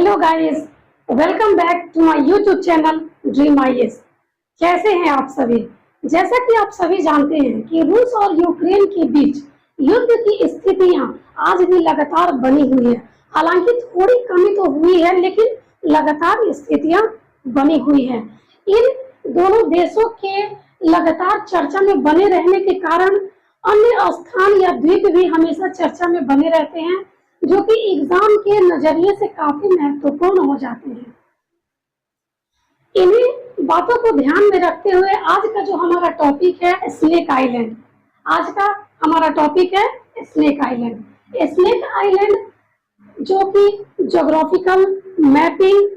Hello guys, welcome back to my YouTube channel dream IAS. कैसे हैं आप सभी? जैसा कि आप सभी जानते हैं कि रूस और यूक्रेन के बीच युद्ध की स्थितियां आज भी लगातार बनी हुई है। हालांकि थोड़ी कमी तो हुई है, लेकिन लगातार स्थितियां बनी हुई हैं। इन दोनों देशों के लगातार चर्चा में बने रहने के कारण अन्य स्थान या द्वीप भी हमेशा चर्चा में बने रहते हैं, जो कि एग्जाम के नजरिए से काफी महत्वपूर्ण हो जाते हैं। इन्हीं बातों को ध्यान में रखते हुए आज का जो हमारा टॉपिक है स्नेक आइलैंड। आज का हमारा टॉपिक है स्नेक आइलैंड। स्नेक आइलैंड जो कि ज्योग्राफिकल मैपिंग,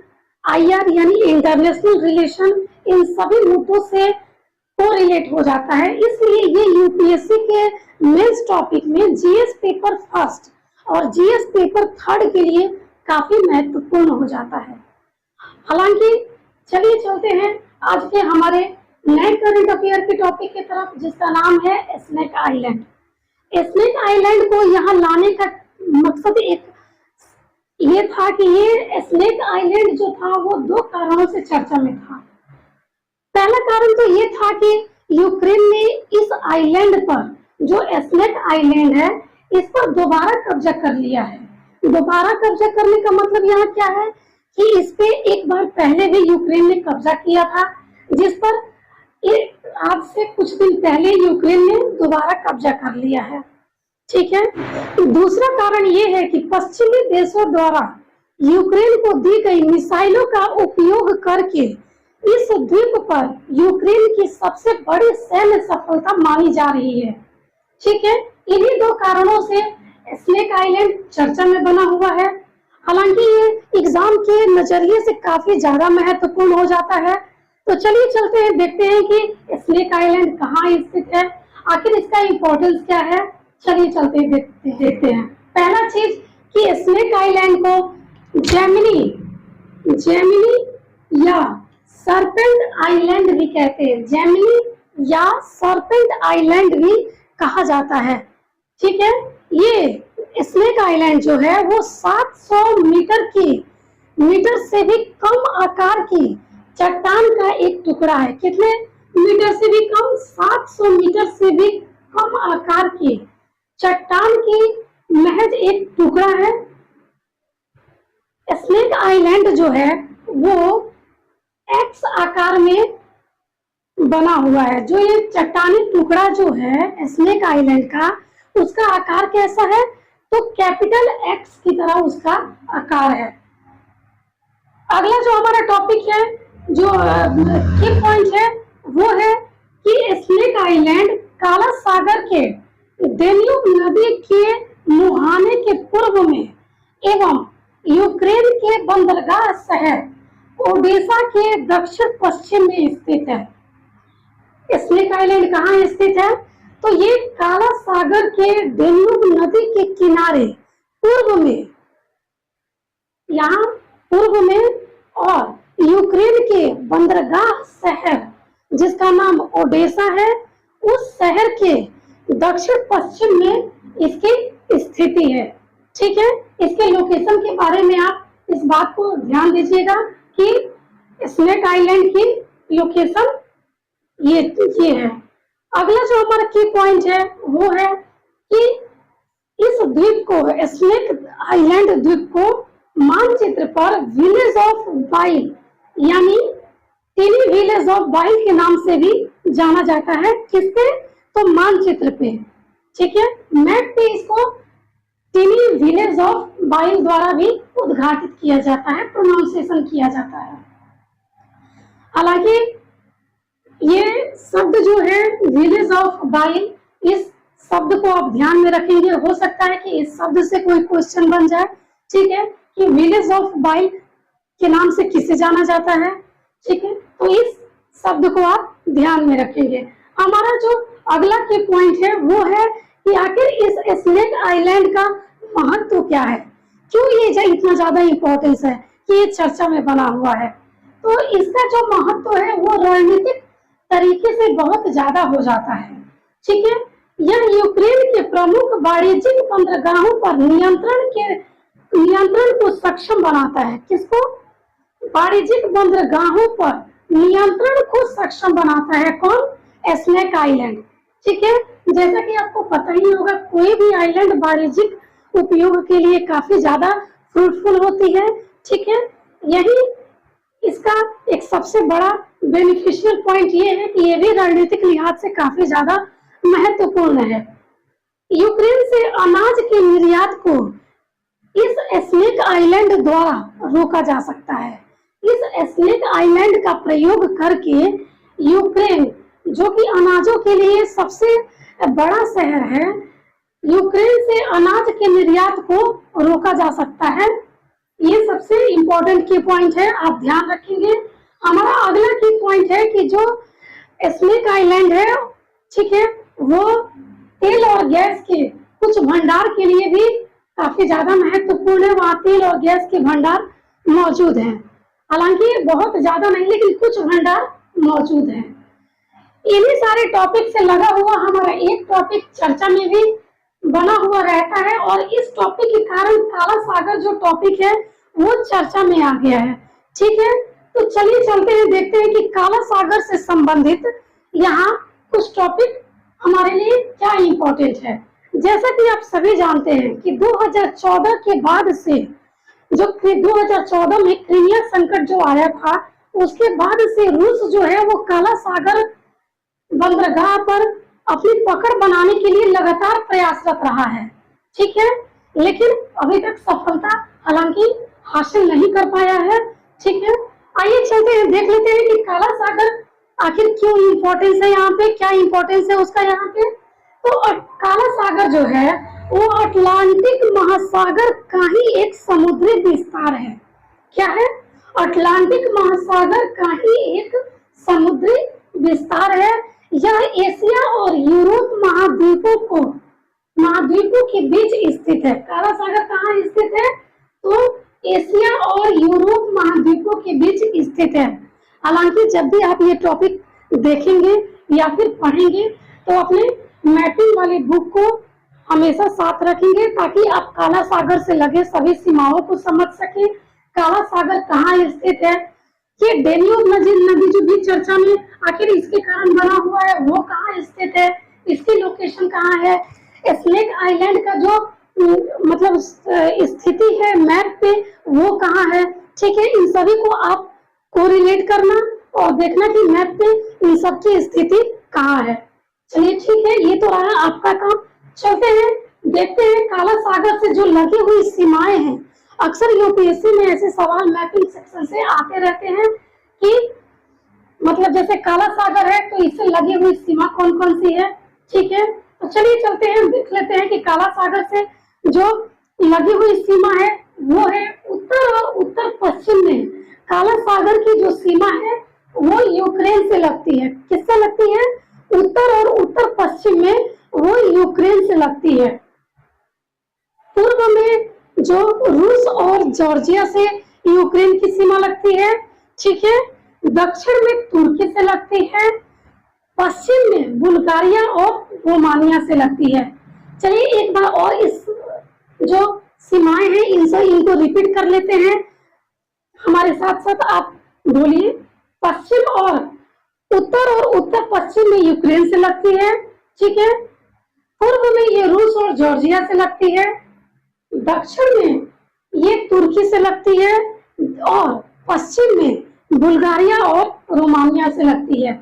आईआर यानी इंटरनेशनल रिलेशन, इन सभी मुद्दों से कोरिलेट हो जाता है। इसलिए ये यूपीएससी के मेंस टॉपिक में जीएस पेपर फर्स्ट और जीएस पेपर थर्ड के लिए काफी महत्वपूर्ण हो जाता है। हालांकि चलिए चलते हैं आज के हमारे नए करंट अफेयर के टॉपिक की तरफ, जिसका नाम है स्नेक आइलैंड। स्नेक आइलैंड को यहाँ लाने का मकसद एक ये था कि ये स्नेक आइलैंड जो था वो दो कारणों से चर्चा में था। पहला कारण तो ये था कि यूक्रेन ने इस आइलैंड पर, जो स्नेक आइलैंड है, इस पर दोबारा कब्जा कर लिया है। दोबारा कब्जा करने का मतलब यहाँ क्या है कि इस पे एक बार पहले भी यूक्रेन ने कब्जा किया था, जिस पर आज से कुछ दिन पहले यूक्रेन ने दोबारा कब्जा कर लिया है। ठीक है। दूसरा कारण ये है कि पश्चिमी देशों द्वारा यूक्रेन को दी गई मिसाइलों का उपयोग करके इस द्वीप पर यूक्रेन की सबसे बड़ी सैन्य सफलता मानी जा रही है। ठीक है। इन्हीं दो कारणों से स्नेक आइलैंड चर्चा में बना हुआ है। हालांकि ये एग्जाम के नजरिए से काफी ज्यादा महत्वपूर्ण हो जाता है। तो चलिए चलते हैं, देखते हैं कि स्नेक आइलैंड कहाँ स्थित है, आखिर इसका इम्पोर्टेंस क्या है। चलिए चलते हैं, देखते हैं। पहला चीज कि स्नेक आइलैंड को जेमिनी या सर्पेंट आइलैंड भी कहते हैं। जेमिनी या सर्पेंट आइलैंड भी कहा जाता है। ठीक है। ये स्नेक आइलैंड जो है वो 700 मीटर से भी कम आकार की चट्टान का एक टुकड़ा है। कितने मीटर से भी कम? 700 मीटर से भी कम आकार की चट्टान की महज एक टुकड़ा है। स्नेक आइलैंड जो है वो एक्स आकार में बना हुआ है। जो ये चट्टानी टुकड़ा जो है स्नेक आइलैंड का, उसका आकार कैसा है? तो कैपिटल एक्स की तरह उसका आकार है। अगला जो हमारा टॉपिक है, जो की पॉइंट है, वो है कि स्नेक आइलैंड काला सागर के डेन्यूब नदी के मुहाने के पूर्व में एवं यूक्रेन के बंदरगाह शहर ओडेसा के दक्षिण पश्चिम में स्थित है। स्नेक आइलैंड कहाँ स्थित है? तो ये काला सागर के डेन्यूब नदी के किनारे पूर्व में, यहाँ पूर्व में, और यूक्रेन के बंदरगाह शहर जिसका नाम ओडेसा है, उस शहर के दक्षिण पश्चिम में इसकी स्थिति है। ठीक है। इसके लोकेशन के बारे में आप इस बात को ध्यान दीजिएगा कि स्नेक आइलैंड की लोकेशन ये है। अगला जो हमारा की पॉइंट है वो है कि इस द्वीप को, स्नेक आइलैंड द्वीप को मानचित्र पर विलेज ऑफ बाइल यानी टिनी विलेज ऑफ बाइल के नाम से भी जाना जाता है। किस पे? तो मानचित्र पे। ठीक है। मैप पे इसको टिनी विलेज ऑफ बाइल द्वारा भी उद्घाटित किया जाता है, प्रोनाउंसिएशन किया जाता है। हालांकि ये शब्द जो है विलेज ऑफ बाइल, इस शब्द को आप ध्यान में रखेंगे। हो सकता है कि इस शब्द से कोई क्वेश्चन बन जाए। ठीक है। कि विलेज ऑफ बाइल के नाम से किसे जाना जाता है। ठीक है। तो इस शब्द को आप ध्यान में रखेंगे। हमारा जो अगला की पॉइंट है वो है कि आखिर इस स्नेक आइलैंड का महत्व क्या है, क्यों ये इतना ज्यादा इंपॉर्टेंस है कि ये चर्चा में बना हुआ है। तो इसका जो महत्व है वो रणनीतिक तरीके से बहुत ज्यादा हो जाता है। ठीक है। यह यूक्रेन के प्रमुख वाणिज्यिक बंदरगाहों पर नियंत्रण के नियंत्रण को सक्षम बनाता है। किसको? वाणिज्यिक बंदरगाहों पर नियंत्रण को सक्षम बनाता है। कौन? Snake island. ठीक है, जैसा कि आपको पता ही होगा, कोई भी आइलैंड वाणिज्यिक उपयोग के लिए काफी ज्यादा फ्रूटफुल होती है। ठीक है, यही इसका एक सबसे बड़ा बेनिफिशियल पॉइंट ये है कि ये भी रणनीतिक लिहाज से काफी ज्यादा महत्वपूर्ण है। यूक्रेन से अनाज के निर्यात को इस स्नेक आइलैंड द्वारा रोका जा सकता है। इस स्नेक आइलैंड का प्रयोग करके यूक्रेन, जो कि अनाजों के लिए सबसे बड़ा शहर है, यूक्रेन से अनाज के निर्यात को रोका जा सकता है। ये सबसे इम्पोर्टेंट की पॉइंट है, आप ध्यान रखेंगे। हमारा अगला की पॉइंट है कि जो स्नेक आइलैंड है, ठीक है, वो तेल और गैस के कुछ भंडार के लिए भी काफी ज्यादा महत्वपूर्ण है। वहाँ तेल और गैस के भंडार मौजूद हैं, हालांकि बहुत ज्यादा नहीं, लेकिन कुछ भंडार मौजूद हैं। इन्हीं सारे टॉपिक से लगा हुआ हमारा एक टॉपिक चर्चा में भी बना हुआ रहता है, और इस टॉपिक के कारण काला सागर जो टॉपिक है वो चर्चा में आ गया है। ठीक है, तो चलिए चलते हैं, देखते हैं कि काला सागर से संबंधित यहाँ कुछ टॉपिक हमारे लिए क्या इम्पोर्टेंट है। जैसा कि आप सभी जानते हैं कि 2014 के बाद से, जो 2014 में क्रीमिया संकट जो आया था, उसके बाद से रूस जो है वो काला सागर बंदरगाह पर अपनी पकड़ बनाने के लिए लगातार प्रयासरत रहा है। ठीक है, लेकिन अभी तक सफलता हालांकि हासिल नहीं कर पाया है। ठीक है, आइए चलते हैं, देख लेते हैं कि काला सागर आखिर क्यों इम्पोर्टेंस है, यहाँ पे क्या इम्पोर्टेंस है उसका यहाँ पे। तो काला सागर जो है वो अटलांटिक महासागर का ही एक समुद्री विस्तार है। क्या है? अटलांटिक महासागर का ही एक समुद्री विस्तार है। यह एशिया और यूरोप महाद्वीपों के बीच स्थित है। काला सागर कहाँ स्थित है? तो एशिया और यूरोप महाद्वीपों के बीच स्थित है। हालांकि जब भी आप ये टॉपिक देखेंगे या फिर पढ़ेंगे तो अपने मैपिंग वाली बुक को हमेशा साथ रखेंगे, ताकि आप काला सागर से लगे सभी सीमाओं को समझ सके। काला सागर कहाँ स्थित है, ये डेन्यूब नदी जो भी चर्चा में आखिर इसके कारण बना हुआ है वो कहाँ स्थित है, इसकी लोकेशन कहाँ है, स्नेक आइलैंड का जो मतलब स्थिति है मैप पे वो कहाँ है। ठीक है, इन सभी को आप कोरिलेट करना और देखना कि मैप पे इन सब की स्थिति कहाँ है। चलिए ठीक है, ये तो रहा आपका काम। चलते हैं, देखते हैं काला सागर से जो लगी हुई सीमाएं हैं। अक्सर यूपीएससी में ऐसे सवाल मैपिंग सेक्शन से आते रहते हैं कि मतलब जैसे काला सागर है तो इससे लगी हुई सीमा कौन कौन सी है। ठीक है, तो चलिए चलते हैं, देख लेते हैं कि काला सागर से जो लगी हुई सीमा है वो है उत्तर और उत्तर पश्चिम में। काला सागर की जो सीमा है वो यूक्रेन से लगती है। किससे लगती है? उत्तर और उत्तर पश्चिम में वो यूक्रेन से लगती है। पूर्व में जो रूस और जॉर्जिया से यूक्रेन की सीमा लगती है। ठीक है, दक्षिण में तुर्की से लगती है, पश्चिम में बुल्गारिया और रोमानिया से लगती है। चलिए एक बार और इस जो सीमाएं हैं इनको रिपीट कर लेते हैं, हमारे साथ साथ आप बोलिए। पश्चिम और उत्तर पश्चिम में यूक्रेन से लगती है। ठीक है, पूर्व में ये रूस और जॉर्जिया से लगती है, दक्षिण में ये तुर्की से लगती है और पश्चिम में बुल्गारिया और रोमानिया से लगती है।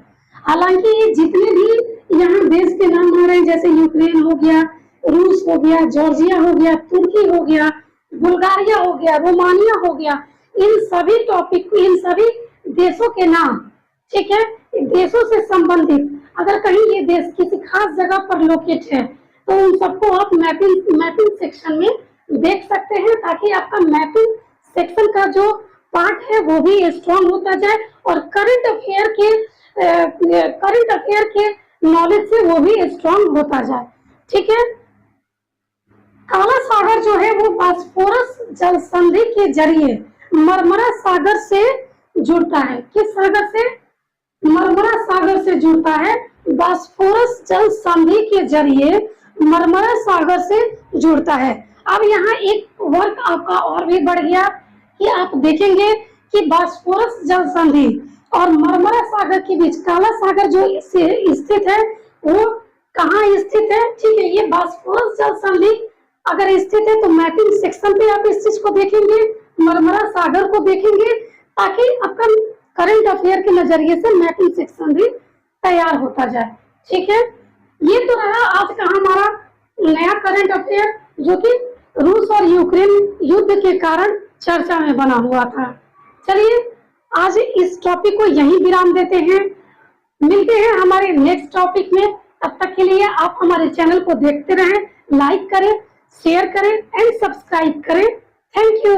हालांकि ये जितने भी यहाँ देश के नाम आ रहे हैं, जैसे यूक्रेन हो गया, रूस हो गया, जॉर्जिया हो गया, तुर्की हो गया, बुल्गारिया हो गया, रोमानिया हो गया, इन सभी देशों के नाम, ठीक है, देशों से संबंधित अगर कहीं ये देश किसी खास जगह पर लोकेट है तो उन सबको आप मैपिंग सेक्शन में देख सकते हैं, ताकि आपका मैपिंग सेक्शन का जो पार्ट है वो भी स्ट्रॉन्ग होता जाए और करंट अफेयर के नॉलेज से वो भी स्ट्रॉन्ग होता जाए। ठीक है, काला सागर जो है वो बॉस्फोरस जल संधि के जरिए मरमरा सागर से जुड़ता है। किस सागर से? मरमरा सागर से जुड़ता है। बॉस्फोरस जल संधि के जरिए मरमरा सागर से जुड़ता है। अब यहाँ एक वर्क आपका और भी बढ़ गया कि आप देखेंगे कि बॉस्फोरस जल संधि और मरमरा सागर के बीच काला सागर जो स्थित है वो कहाँ स्थित है। ठीक है, ये बॉस्फोरस जल संधि अगर स्थित है तो मैपिंग सेक्शन पे आप इस चीज को देखेंगे, मरमरा सागर को देखेंगे, ताकि आपका करंट अफेयर के नजरिए से मैपिंग सेक्शन भी तैयार होता जाए। ठीक है, ये तो रहा आज का हमारा नया करंट अफेयर जो कि रूस और यूक्रेन युद्ध के कारण चर्चा में बना हुआ था। चलिए आज इस टॉपिक को यहीं विराम देते हैं, मिलते हैं हमारे नेक्स्ट टॉपिक में। तब तक के लिए आप हमारे चैनल को देखते रहें, लाइक करें, शेयर करें एंड सब्सक्राइब करें। Thank you.